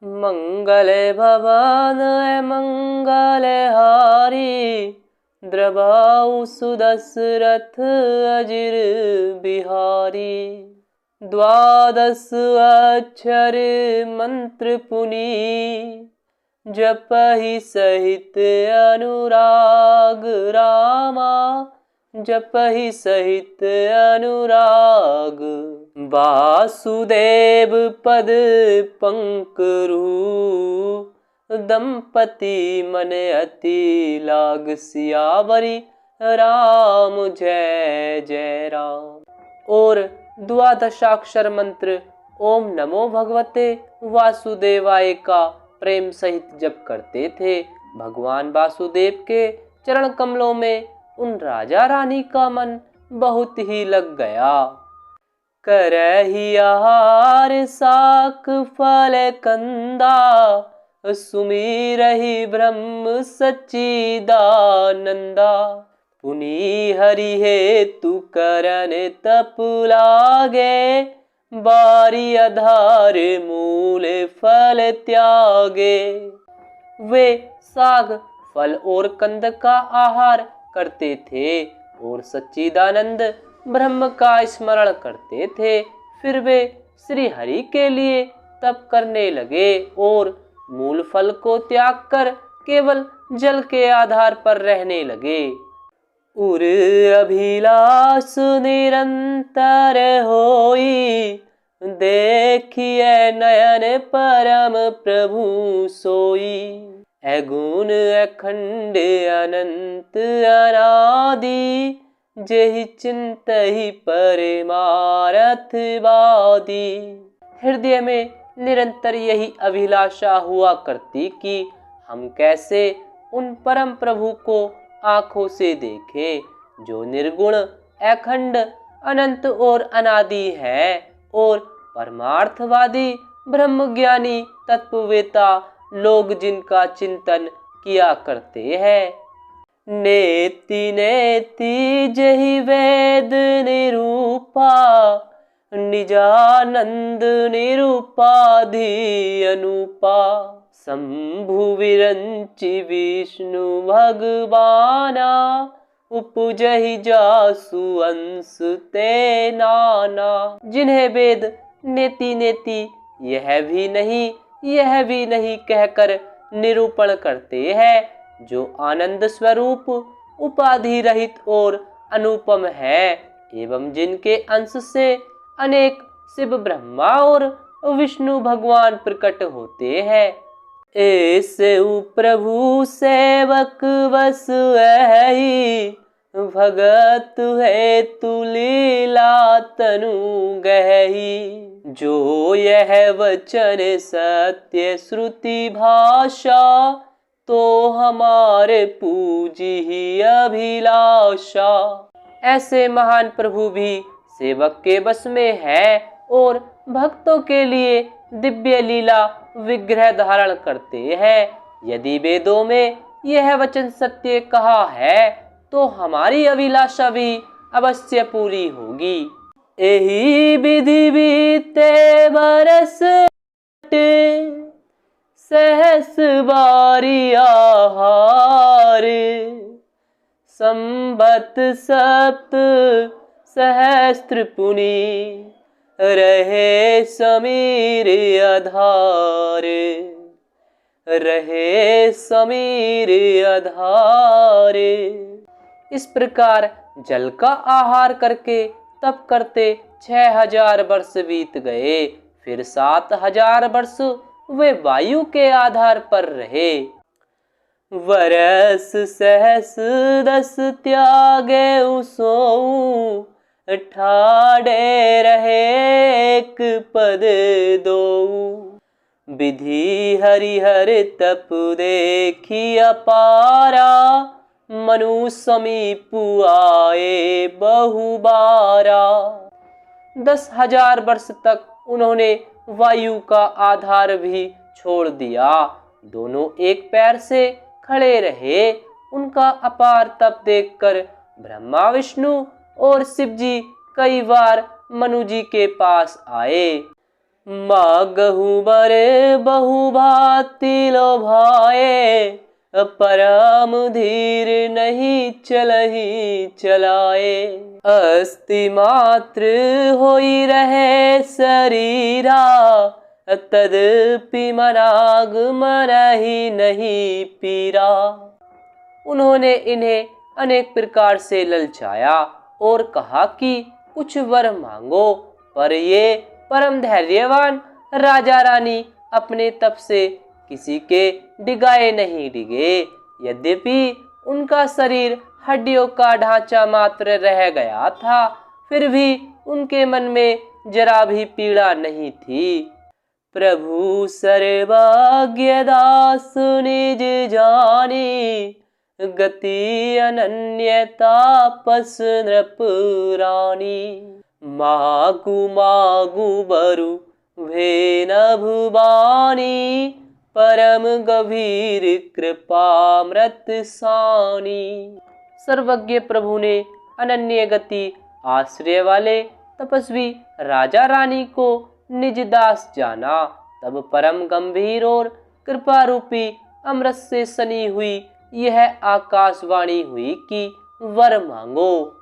मंगल भवन मंगल हारी, द्रबाऊ सुदशरथ अजिर बिहारी। द्वादश अक्षर मंत्र पुनी, जपहि सहित अनुराग रामा, जपहि सहित अनुराग। वासुदेव पद पंकरु, दंपति मन अति लाग। सियावरी राम जय जय राम। और द्वादशाक्षर मंत्र ओम नमो भगवते वासुदेवाय का प्रेम सहित जप करते थे। भगवान वासुदेव के चरण कमलों में उन राजा रानी का मन बहुत ही लग गया। करहि आहार साक फल कंदा, सुमिरहि ब्रह्म सच्चिदानंदा। पुनि हरि हेतु करन तप लागे, बारी आधार मूल फल त्यागे। वे साग फल और कंद का आहार करते थे और सच्चिदानंद ब्रह्म का स्मरण करते थे। फिर वे श्री हरि के लिए तप करने लगे और मूल फल को त्याग कर केवल जल के आधार पर रहने लगे। उर अभिलाष निरंतर होई, देखिए नयन परम प्रभु सोई। अगुण अखंड अनंत अनादि, जेहि चिंतहि परमारथ वादी। हृदय में निरंतर यही अभिलाषा हुआ करती कि हम कैसे उन परम प्रभु को आंखों से देखें, जो निर्गुण अखंड अनंत और अनादि है और परमार्थवादी ब्रह्मज्ञानी तत्ववेता लोग जिनका चिंतन किया करते हैं। नेति नेति जहि वेद निरूपा, निजानंद निरूपाधि अनुपा। शंभु विरंचि विष्णु भगवाना, उपजहि जासु अंश ते नाना। जिन्हें वेद नेति नेति यह भी नहीं कहकर निरूपण करते हैं, जो आनंद स्वरूप उपाधि रहित और अनुपम है, एवं जिनके अंश से अनेक शिव ब्रह्मा और विष्णु भगवान प्रकट होते हैं। ऐसे प्रभु सेवक बस है, भगत है तु लीला तनु गही। जो यह वचन सत्य श्रुति भाषा, तो हमारे पूजी ही अभिलाषा। ऐसे महान प्रभु भी सेवक के बस में है और भक्तों के लिए दिव्य लीला विग्रह धारण करते हैं। यदि वेदों में यह वचन सत्य कहा है, तो हमारी अभिलाषा भी अवश्य पूरी होगी। यही विधि बीते बरस, सहस बारी आहार। संबत सप्त सहस्त्र पुनि, रहे समीर आधार। रहे समीर आधार। इस प्रकार जल का आहार करके तप करते 6000 वर्ष बीत गए। फिर 7000 वर्ष वे वायु के आधार पर रहे। वरस सहस 10 त्यागे उसोऊ, ठाड़े रहे एक पद दोऊ। विधि हरिहर तप देखी अपारा, मनु समीप आए बहुबारा। 10,000 वर्ष तक उन्होंने वायु का आधार भी छोड़ दिया। दोनों एक पैर से खड़े रहे। उनका अपार तप देखकर ब्रह्मा विष्णु और शिव जी कई बार मनु जी के पास आए। मागहु बरे बहु भांति लोभाए, परम धीर नहीं चलहि चलाए। अस्ति मात्र होई रहे शरीरा, तदपि मराग मरहि नहीं पीरा। उन्होंने इन्हें अनेक प्रकार से ललचाया और कहा कि कुछ वर मांगो, पर ये परम धैर्यवान राजा रानी अपने तप से किसी के डिगाए नहीं डिगे। यद्यपि उनका शरीर हड्डियों का ढांचा मात्र रह गया था, फिर भी उनके मन में जरा भी पीड़ा नहीं थी। प्रभु सर्वज्ञ दास निज जानी, गति अनन्य तापस नृप रानी। मागु मागु बरु भे न भुबानी, परम गभीर कृपामृत सानी। सर्वज्ञ प्रभु ने अनन्य गति आश्रय वाले तपस्वी राजा रानी को निज दास जाना। तब परम गंभीर और कृपा रूपी अमृत से सनी हुई यह आकाशवाणी हुई कि वर मांगो।